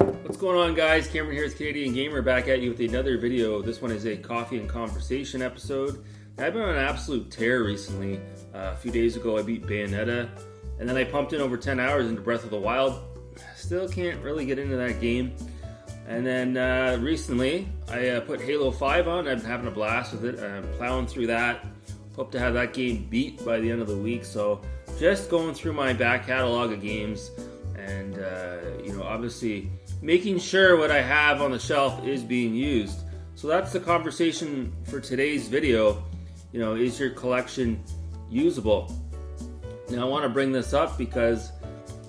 What's going on, guys? Cameron here is Canadian Gamer, back at you with another video. This one is a coffee and conversation episode. I've been on an absolute tear recently. A few days ago I beat Bayonetta, and then I pumped in over 10 hours into Breath of the Wild. Still can't really get into that game. And then recently I put Halo 5 on. I've been having a blast with it. I'm plowing through that. Hope to have that game beat by the end of the week. So just going through my back catalog of games and obviously making sure what I have on the shelf is being used. So that's the conversation for today's video. Is your collection usable? Now I want to bring this up because,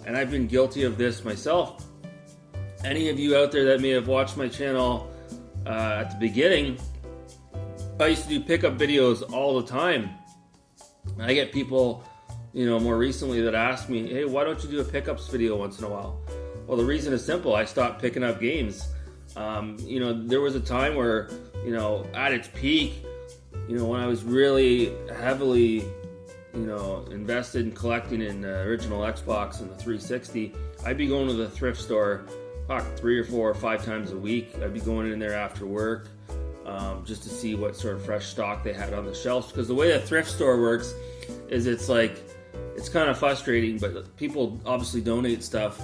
and I've been guilty of this myself. Any of you out there that may have watched my channel at the beginning, I used to do pickup videos all the time. I get people, more recently that ask me, hey, why don't you do a pickups video once in a while? Well, the reason is simple. I stopped picking up games. There was a time where, at its peak, when I was really heavily, invested in collecting in the original Xbox and the 360, I'd be going to the thrift store 3 or 4 or 5 times a week. I'd be going in there after work just to see what sort of fresh stock they had on the shelves. Because the way a thrift store works is it's kind of frustrating, but people obviously donate stuff.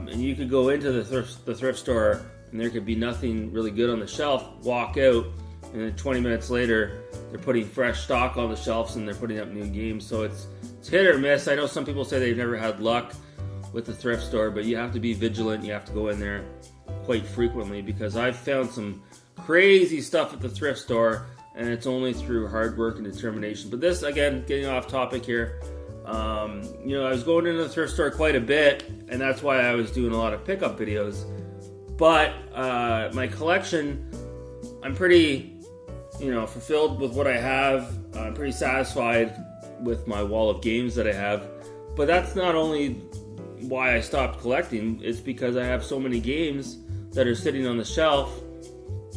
And you could go into the thrift store and there could be nothing really good on the shelf, walk out, and then 20 minutes later they're putting fresh stock on the shelves and they're putting up new games. So it's hit or miss. I know some people say they've never had luck with the thrift store, but you have to be vigilant. You have to go in there quite frequently, because I've found some crazy stuff at the thrift store, and it's only through hard work and determination. But this, again, getting off topic here, I was going into the thrift store quite a bit, and that's why I was doing a lot of pickup videos. But my collection, I'm pretty, fulfilled with what I have. I'm pretty satisfied with my wall of games that I have. But that's not only why I stopped collecting. It's because I have so many games that are sitting on the shelf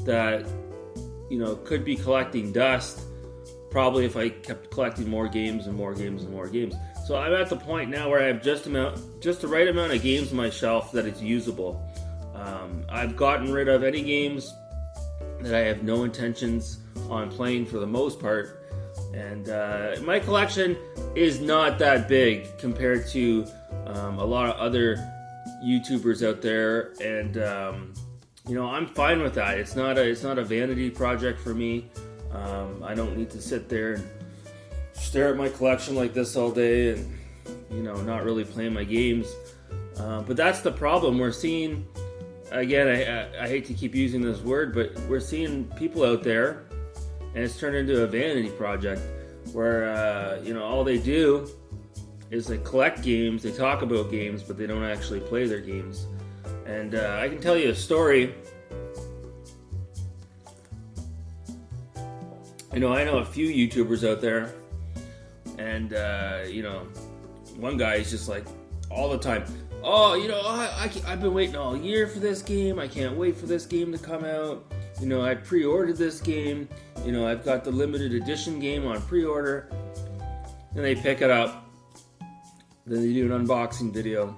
that, could be collecting dust, probably if I kept collecting more games and more games and more games. So I'm at the point now where I have just the right amount of games on my shelf that it's usable. I've gotten rid of any games that I have no intentions on playing for the most part. And my collection is not that big compared to a lot of other YouTubers out there. And I'm fine with that. It's not a vanity project for me. I don't need to sit there and stare at my collection like this all day and not really playing my games. But that's the problem. We're seeing, again, I hate to keep using this word, but we're seeing people out there, and it's turned into a vanity project where all they do is they collect games, they talk about games, but they don't actually play their games. And I can tell you a story. I know a few YouTubers out there, and one guy is just like all the time, I've been waiting all year for this game. I can't wait for this game to come out. I pre-ordered this game. I've got the limited edition game on pre-order. And they pick it up. Then they do an unboxing video.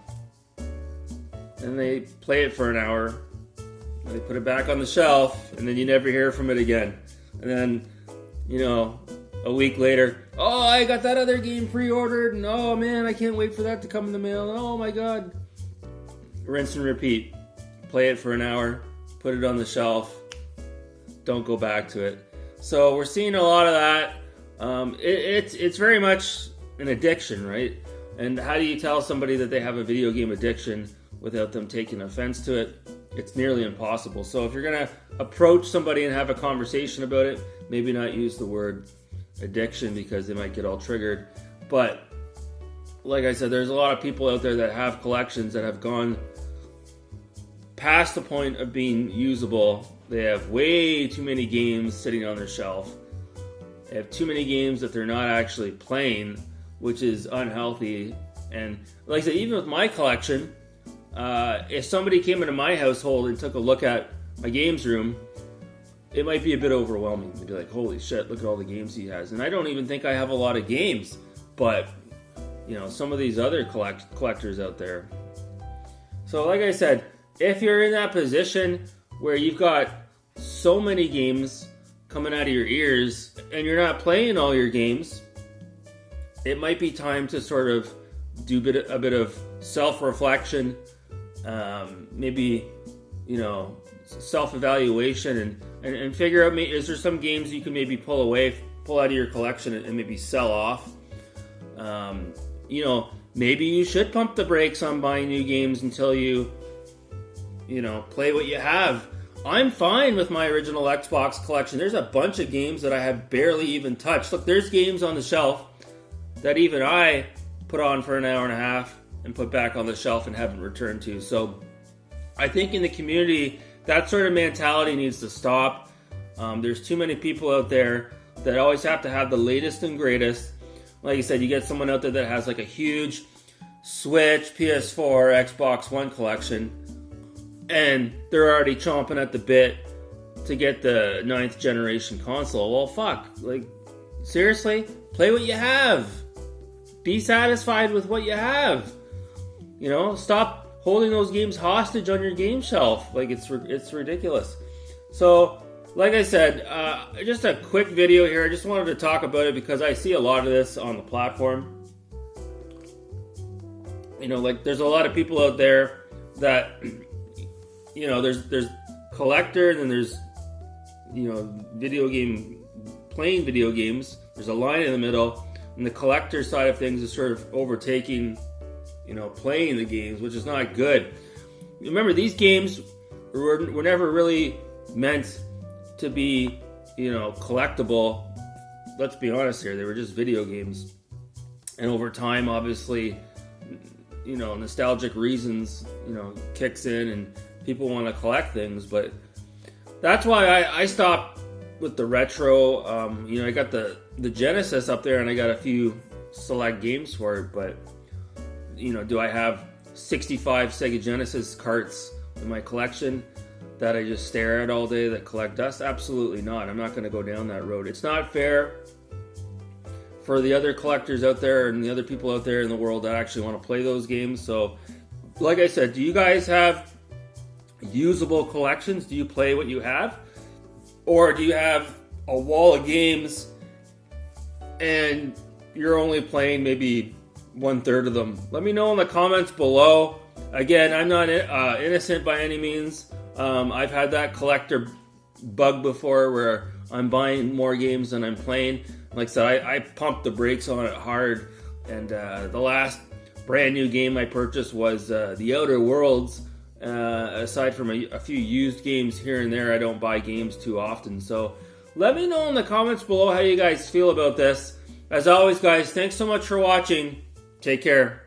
And they play it for an hour. And they put it back on the shelf. And then you never hear from it again. And then, a week later, I got that other game pre-ordered. And oh man, I can't wait for that to come in the mail. And oh my god. Rinse and repeat. Play it for an hour. Put it on the shelf. Don't go back to it. So we're seeing a lot of that. It's very much an addiction, right? And how do you tell somebody that they have a video game addiction without them taking offense to it? It's nearly impossible. So if you're going to approach somebody and have a conversation about it, maybe not use the word addiction because they might get all triggered. But like I said, there's a lot of people out there that have collections that have gone past the point of being usable. They have way too many games sitting on their shelf. They have too many games that they're not actually playing, which is unhealthy. And like I said, even with my collection, if somebody came into my household and took a look at my games room, it might be a bit overwhelming. They'd be like, holy shit, look at all the games he has. And I don't even think I have a lot of games, but some of these other collectors out there. So like I said, if you're in that position where you've got so many games coming out of your ears and you're not playing all your games, it might be time to sort of do a bit of self-reflection, maybe, self-evaluation and figure out, is there some games you can maybe pull out of your collection and maybe sell off. Maybe you should pump the brakes on buying new games until you play what you have. I'm fine with my original Xbox collection. There's a bunch of games that I have barely even touched. Look, there's games on the shelf that even I put on for an hour and a half and put back on the shelf and haven't returned to. So I think in the community, that sort of mentality needs to stop. There's too many people out there that always have to have the latest and greatest. Like I said, you get someone out there that has like a huge Switch, PS4, Xbox One collection, and they're already chomping at the bit to get the 9th generation console. Well, fuck. Like, seriously? Play what you have. Be satisfied with what you have. Stop holding those games hostage on your game shelf. Like, it's ridiculous. So, like I said, just a quick video here. I just wanted to talk about it because I see a lot of this on the platform. There's a lot of people out there that, there's collector, and then there's, playing video games. There's a line in the middle, and the collector side of things is sort of overtaking, playing the games, which is not good. Remember, these games were never really meant to be, collectible. Let's be honest here, they were just video games. And over time, obviously, nostalgic reasons, kicks in and people want to collect things. But that's why I stopped with the retro. I got the Genesis up there and I got a few select games for it. But, do I have 65 Sega Genesis carts in my collection that I just stare at all day that collect dust? Absolutely not. I'm not going to go down that road. It's not fair for the other collectors out there and the other people out there in the world that actually want to play those games. So, like I said, do you guys have usable collections? Do you play what you have? Or do you have a wall of games and you're only playing maybe 1/3 of them? Let me know in the comments below. Again, I'm not innocent by any means. I've had that collector bug before where I'm buying more games than I'm playing. Like I said, I pumped the brakes on it hard, and the last brand new game I purchased was The Outer Worlds. Aside from a few used games here and there, I don't buy games too often. So let me know in the comments below how you guys feel about this. As always, guys, thanks so much for watching. Take care.